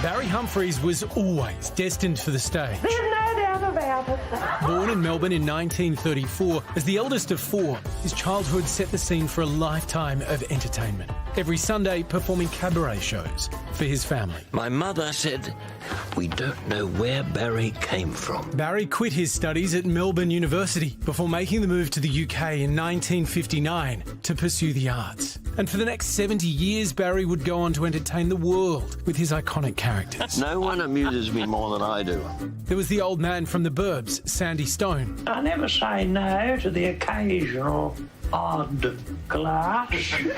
Barry Humphries was always destined for the stage. There's no doubt about it. Born in Melbourne in 1934, as the eldest of four, his childhood set the scene for a lifetime of entertainment. Every Sunday, performing cabaret shows for his family. My mother said, "We don't know where Barry came from." Barry quit his studies at Melbourne University before making the move to the UK in 1959 to pursue the arts. And for the next 70 years, Barry would go on to entertain the world with his iconic characters. No one amuses me more than I do. There was the old man from the Burbs, Sandy Stone. I never say no to the occasional odd glass.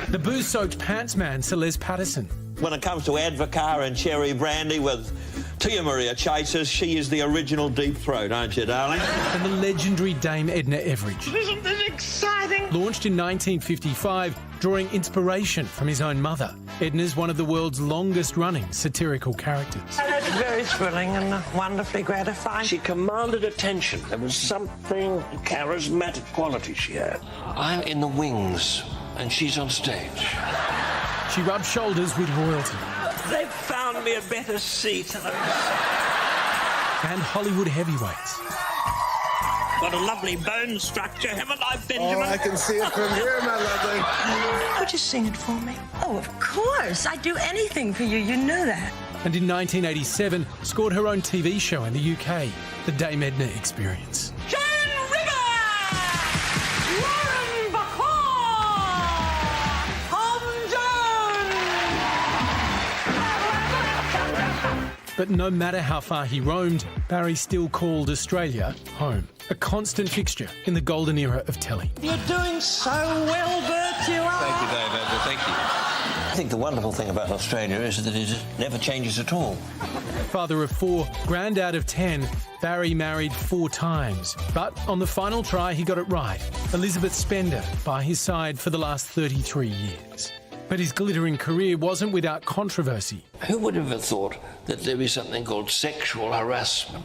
The booze-soaked pants man, Sir Les Patterson. When it comes to Advocaat and cherry brandy with Tia Maria Chasers, she is the original deep throat, aren't you, darling? And the legendary Dame Edna Everage. Isn't this exciting? Launched in 1955, drawing inspiration from his own mother. Edna's one of the world's longest-running satirical characters. It's very thrilling and wonderfully gratifying. She commanded attention. There was something charismatic quality she had. I'm in the wings, and she's on stage. She rubbed shoulders with royalty. They've found me a better seat. And Hollywood heavyweights. Got a lovely bone structure, haven't I, Benjamin? Oh, I can see it from here, my lovely. Would you sing it for me? Oh, of course. I'd do anything for you. You know that. And in 1987, scored her own TV show in the UK, The Dame Edna Experience. But no matter how far he roamed, Barry still called Australia home. A constant fixture in the golden era of telly. You're doing so well, Bert, you are. Thank you, David. Thank you. I think the wonderful thing about Australia is that it never changes at all. Father of four, granddad of 10, Barry married 4 times. But on the final try, he got it right. Elizabeth Spender by his side for the last 33 years. But his glittering career wasn't without controversy. Who would have thought that there'd be something called sexual harassment?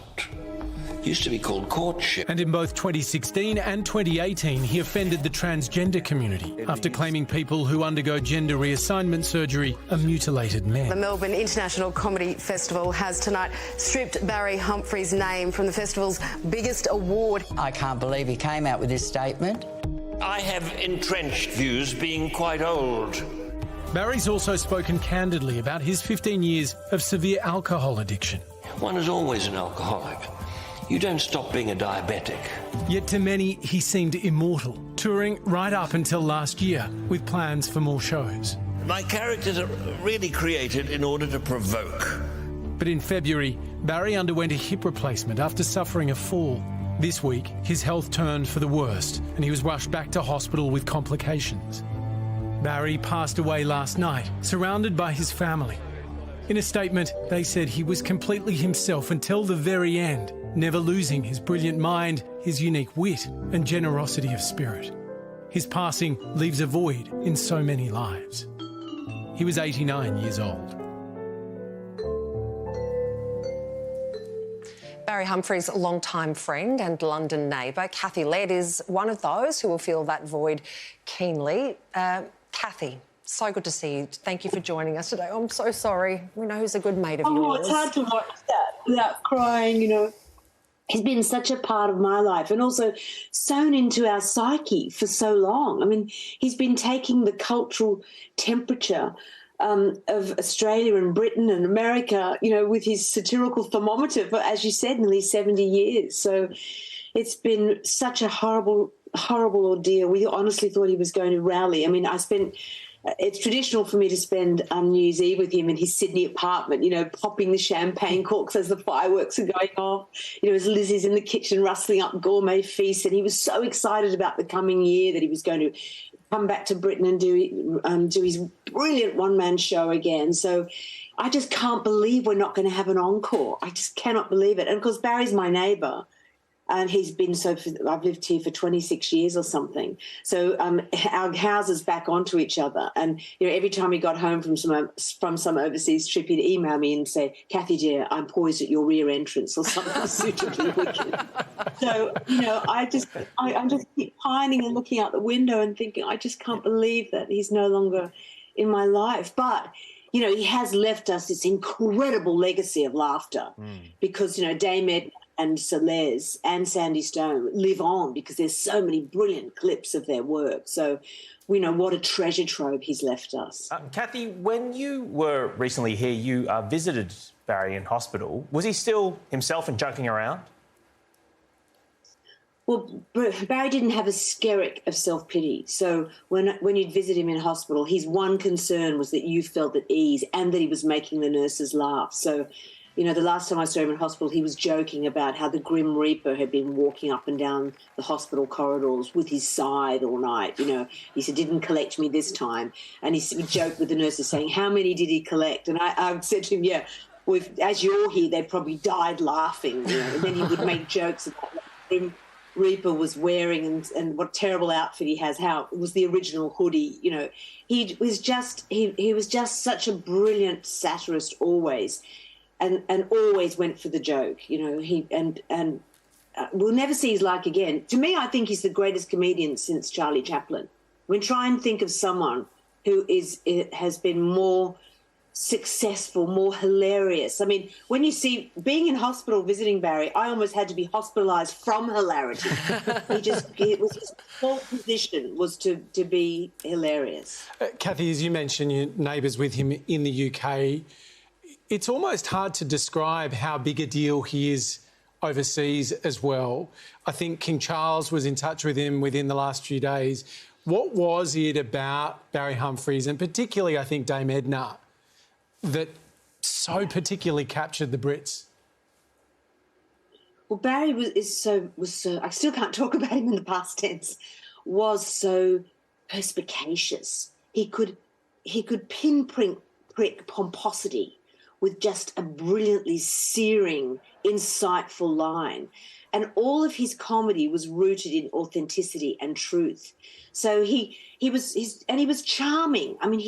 Used to be called courtship. And in both 2016 and 2018, he offended the transgender community after claiming people who undergo gender reassignment surgery are mutilated men. The Melbourne International Comedy Festival has tonight stripped Barry Humphries' name from the festival's biggest award. I can't believe he came out with this statement. I have entrenched views being quite old. Barry's also spoken candidly about his 15 years of severe alcohol addiction. One is always an alcoholic. You don't stop being a diabetic. Yet to many, he seemed immortal, touring right up until last year with plans for more shows. My characters are really created in order to provoke. But in February, Barry underwent a hip replacement after suffering a fall. This week, his health turned for the worst and he was rushed back to hospital with complications. Barry passed away last night, surrounded by his family. In a statement, they said he was completely himself until the very end, never losing his brilliant mind, his unique wit and generosity of spirit. His passing leaves a void in so many lives. He was 89 years old. Barry Humphries' longtime friend and London neighbour, Kathy Led, is one of those who will feel that void keenly. Kathy, so good to see you. Thank you for joining us today. I'm so sorry. We know he's a good mate of yours. Oh, it's hard to watch that without crying, you know. He's been such a part of my life and also sewn into our psyche for so long. I mean, he's been taking the cultural temperature of Australia and Britain and America, you know, with his satirical thermometer for, as you said, nearly 70 years. So it's been such a horrible ordeal. We honestly thought he was going to rally. I mean, it's traditional for me to spend New Year's Eve with him in his Sydney apartment, you know, popping the champagne corks as the fireworks are going off, you know, as Lizzie's in the kitchen rustling up gourmet feasts. And he was so excited about the coming year that he was going to come back to Britain and do his brilliant one-man show again. So I just can't believe we're not going to have an encore. I just cannot believe it. And of course, Barry's my neighbour. And he's been I've lived here for 26 years or something. So our houses back onto each other. And, you know, every time he got home from some overseas trip, he'd email me and say, "Kathy, dear, I'm poised at your rear entrance," or something suitably wicked. So, you know, I just keep pining and looking out the window and thinking, I just can't believe that he's no longer in my life. But you know, he has left us this incredible legacy of laughter because, you know, Dame Edna and Celeste and Sandy Stone live on because there's so many brilliant clips of their work. So we know what a treasure trove he's left us. Kathy, when you were recently here, you visited Barry in hospital. Was he still himself and joking around? Well, Barry didn't have a skerrick of self-pity. So when you'd visit him in hospital, his one concern was that you felt at ease and that he was making the nurses laugh. So, you know, the last time I saw him in hospital, he was joking about how the Grim Reaper had been walking up and down the hospital corridors with his scythe all night. You know, he said, didn't collect me this time. And he joked with the nurses saying, how many did he collect? And I said to him, yeah, well, as you're here, they probably died laughing. You know? And then he would make jokes about what the Grim Reaper was wearing and what terrible outfit he has, how it was the original hoodie. You know, he was just such a brilliant satirist always. And always went for the joke, you know. We'll never see his like again. To me, I think he's the greatest comedian since Charlie Chaplin. Try and think of someone who has been more successful, more hilarious. I mean, when you see being in hospital visiting Barry, I almost had to be hospitalised from hilarity. It was his whole position was to be hilarious. Kathy, as you mentioned, you're neighbours with him in the UK. It's almost hard to describe how big a deal he is overseas as well. I think King Charles was in touch with him within the last few days. What was it about Barry Humphries, and particularly, I think, Dame Edna, that so particularly captured the Brits? Well, Barry was so, I still can't talk about him in the past tense, was so perspicacious. He could pinprick pomposity with just a brilliantly searing, insightful line. And all of his comedy was rooted in authenticity and truth. So he was charming. I mean,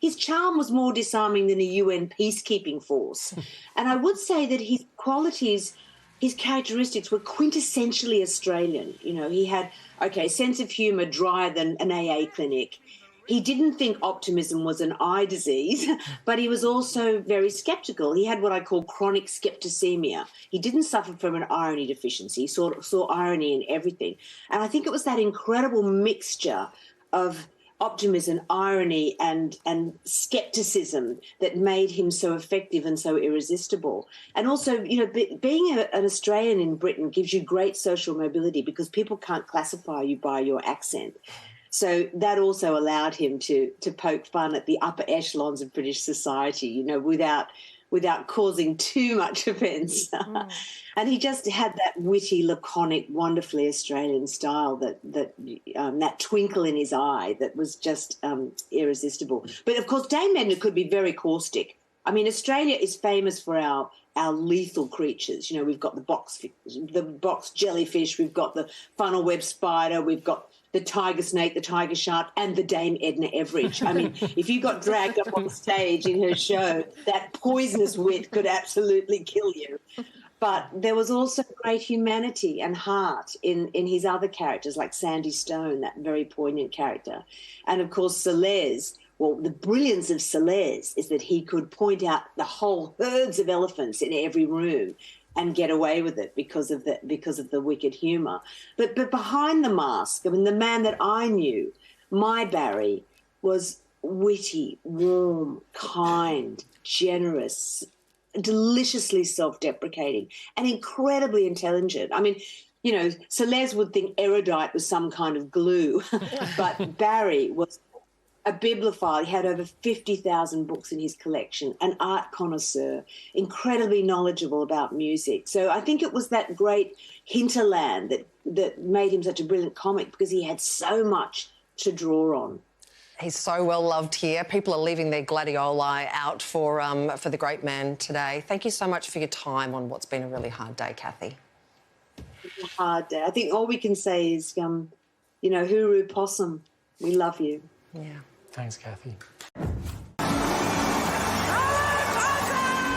his charm was more disarming than a UN peacekeeping force. And I would say that his qualities, his characteristics were quintessentially Australian. You know, he had, sense of humour drier than an AA clinic. He didn't think optimism was an eye disease, but he was also very sceptical. He had what I call chronic skepticemia. He didn't suffer from an irony deficiency. He saw irony in everything. And I think it was that incredible mixture of optimism, irony and skepticism that made him so effective and so irresistible. And also, you know, being an Australian in Britain gives you great social mobility because people can't classify you by your accent. So that also allowed him to poke fun at the upper echelons of British society, you know, without causing too much offence. And he just had that witty, laconic, wonderfully Australian style, that twinkle in his eye that was just irresistible. But, of course, Dame Edna could be very caustic. I mean, Australia is famous for our lethal creatures. You know, we've got the box jellyfish, we've got the funnel web spider, we've got the tiger snake, the tiger shark, and the Dame Edna Everidge. I mean, if you got dragged up on stage in her show, that poisonous wit could absolutely kill you. But there was also great humanity and heart in his other characters, like Sandy Stone, that very poignant character. And, of course, Celeste. Well, the brilliance of Celeste is that he could point out the whole herds of elephants in every room and get away with it because of the wicked humour. But behind the mask, I mean, the man that I knew, my Barry, was witty, warm, kind, generous, deliciously self-deprecating and incredibly intelligent. I mean, you know, Celeste would think erudite was some kind of glue, but Barry was a bibliophile. He had over 50,000 books in his collection, an art connoisseur, incredibly knowledgeable about music. So I think it was that great hinterland that made him such a brilliant comic because he had so much to draw on. He's so well loved here. People are leaving their gladioli out for the great man today. Thank you so much for your time on what's been a really hard day, Kathy. It's a hard day. I think all we can say is, you know, hooroo possum, we love you. Yeah. Thanks, Kathy.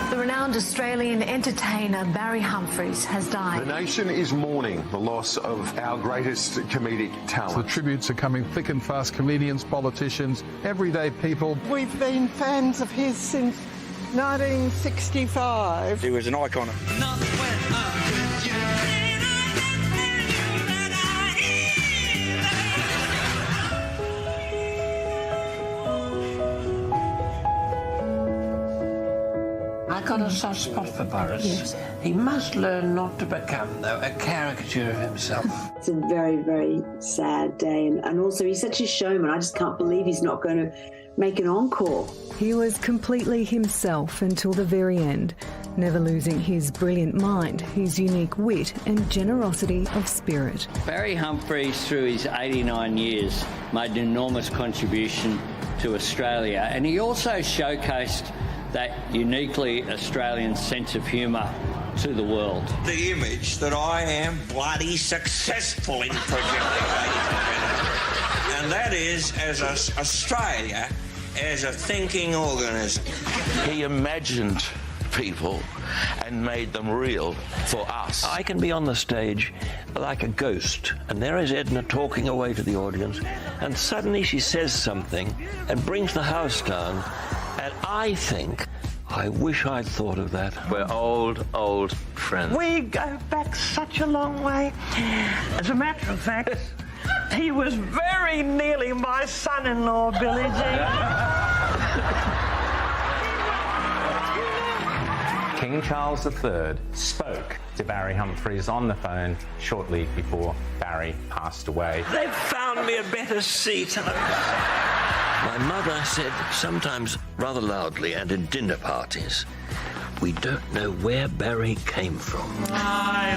The renowned Renowned Australian entertainer Barry Humphries has died. The nation is mourning the loss of our greatest comedic talent. The tributes are coming thick and fast. Comedians, politicians, everyday people. We've been fans of his since 1965. He was an icon. I got a soft spot for Boris. Yes. He must learn not to become, though, a caricature of himself. It's a very, very sad day. And also, he's such a showman. I just can't believe he's not going to make an encore. He was completely himself until the very end, never losing his brilliant mind, his unique wit and generosity of spirit. Barry Humphries, through his 89 years, made an enormous contribution to Australia, and he also showcased that uniquely Australian sense of humour to the world. The image that I am bloody successful in projecting, and that is as Australia as a thinking organism. He imagined people and made them real for us. I can be on the stage like a ghost, and there is Edna talking away to the audience, and suddenly she says something and brings the house down, and I think, I wish I'd thought of that. We're old friends. We go back such a long way. As a matter of fact, he was very nearly my son-in-law, Billy G. King Charles III spoke to Barry Humphries on the phone shortly before Barry passed away. They've found me a better seat. My mother said, sometimes rather loudly and in dinner parties, we don't know where Barry came from. I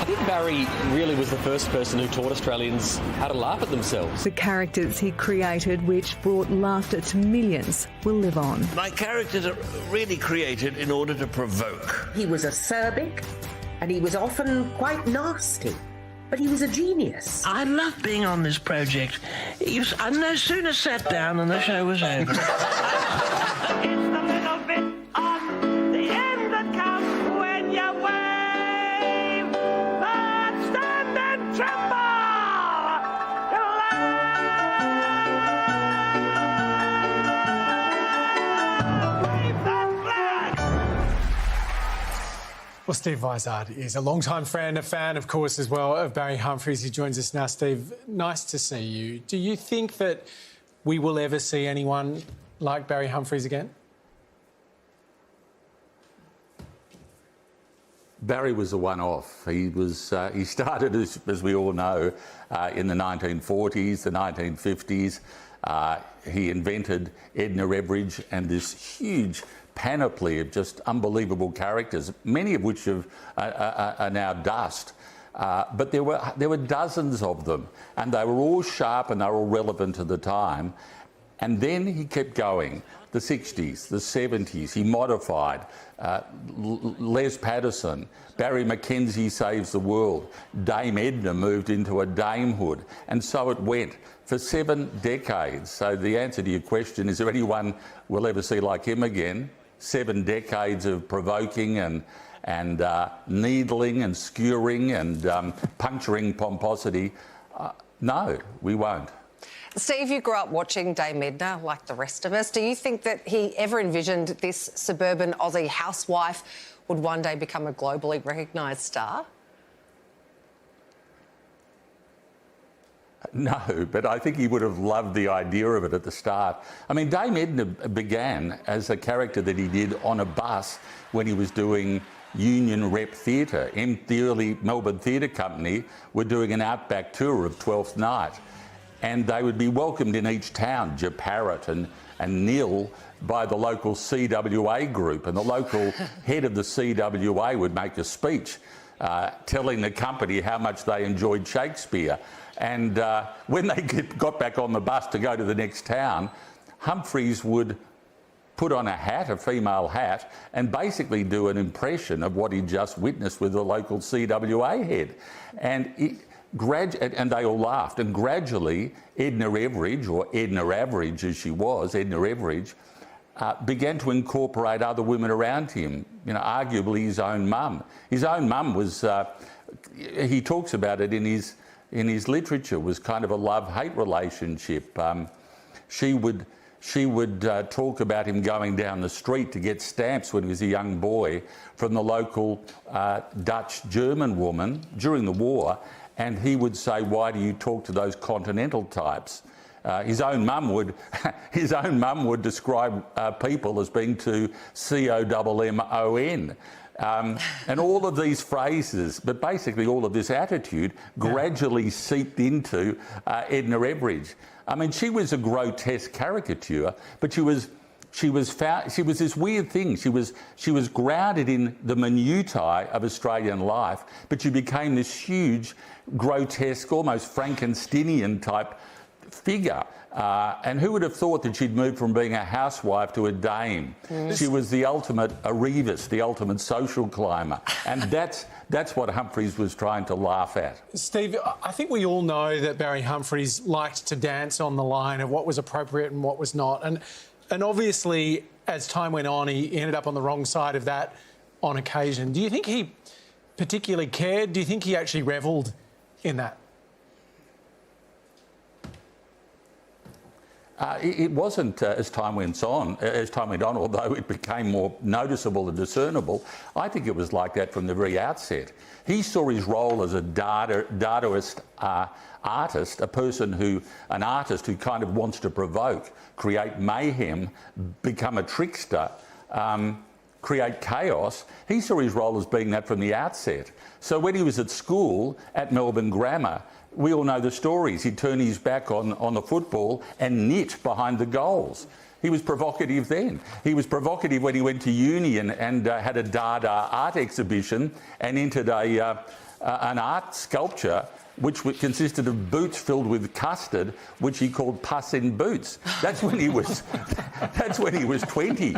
think Barry really was the first person who taught Australians how to laugh at themselves. The characters he created, which brought laughter to millions, will live on. My characters are really created in order to provoke. He was acerbic, and he was often quite nasty. But he was a genius. I love being on this project. I no sooner sat down and the show was over. It's the little bit on the end that comes when you wave. But stand and tremble. Wave that flag. Well, Steve Vizard is a long-time friend, a fan, of course, as well, of Barry Humphries. He joins us now. Steve, nice to see you. Do you think that we will ever see anyone like Barry Humphries again? Barry was a one-off. He started, as we all know, in the 1940s, the 1950s. He invented Edna and this huge panoply of just unbelievable characters, many of which are now dust. But there were dozens of them, and they were all sharp and they were all relevant at the time. And then he kept going. The 60s, the 70s, he modified. Les Patterson, Barry Mackenzie Saves the World, Dame Edna moved into a damehood, and so it went for 7 decades. So the answer to your question, is there anyone we'll ever see like him again? 7 decades of provoking and needling and skewering and puncturing pomposity. No, we won't. Steve, you grew up watching Dame Edna like the rest of us. Do you think that he ever envisioned this suburban Aussie housewife would one day become a globally recognised star? No, but I think he would have loved the idea of it at the start. I mean, Dame Edna began as a character that he did on a bus when he was doing union rep theatre. The early Melbourne Theatre Company were doing an outback tour of Twelfth Night, and they would be welcomed in each town, Japarrett and Nil, by the local CWA group, and the local head of the CWA would make a speech telling the company how much they enjoyed Shakespeare. And when they got back on the bus to go to the next town, Humphries would put on a hat, a female hat, and basically do an impression of what he'd just witnessed with the local CWA head. And and they all laughed, and gradually Edna Everage, or Edna Average as she was, Edna Everage, began to incorporate other women around him, you know, arguably his own mum. His own mum was, he talks about it in his literature, was kind of a love-hate relationship. She would talk about him going down the street to get stamps when he was a young boy from the local Dutch-German woman during the war, and he would say, "Why do you talk to those continental types?" His own mum would describe people as being to COMMON. And all of these phrases, but basically all of this attitude, gradually seeped into Edna Everage. I mean, she was a grotesque caricature, but she was this weird thing. She was grounded in the minutiae of Australian life, but she became this huge, grotesque, almost Frankensteinian type figure. And who would have thought that she'd moved from being a housewife to a dame? She was the ultimate arrivist, the ultimate social climber. And that's what Humphries was trying to laugh at. Steve, I think we all know that Barry Humphries liked to dance on the line of what was appropriate and what was not. And obviously, as time went on, he ended up on the wrong side of that on occasion. Do you think he particularly cared? Do you think he actually revelled in that? It wasn't as time went on, although it became more noticeable and discernible. I think it was like that from the very outset. He saw his role as a Dadaist artist, an artist who kind of wants to provoke, create mayhem, become a trickster, create chaos. He saw his role as being that from the outset. So when he was at school at Melbourne Grammar, we all know the stories. He'd turn his back on the football and knit behind the goals. He was provocative then. He was provocative when he went to uni and had a Dada art exhibition and entered an art sculpture which consisted of boots filled with custard, which he called Puss in Boots. That's when he was. That's when he was 20.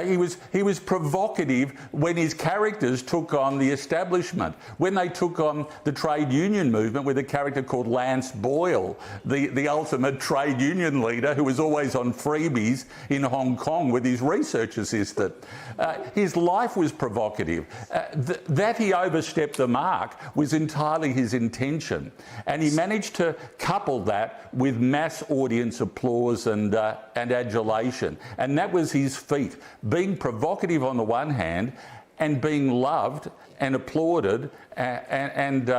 He was provocative when his characters took on the establishment. When they took on the trade union movement with a character called Lance Boyle, the ultimate trade union leader who was always on freebies in Hong Kong with his research assistant. His life was provocative. That he overstepped the mark was entirely his intention, and he managed to couple that with mass audience applause and adulation, and that was his feat, being provocative on the one hand and being loved and applauded and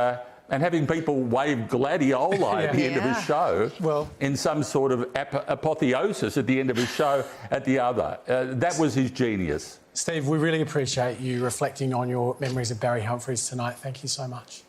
having people wave gladioli at the end of his show, in some sort of apotheosis at the end of his show at the other. That was his genius. Steve, we really appreciate you reflecting on your memories of Barry Humphries tonight. Thank you so much.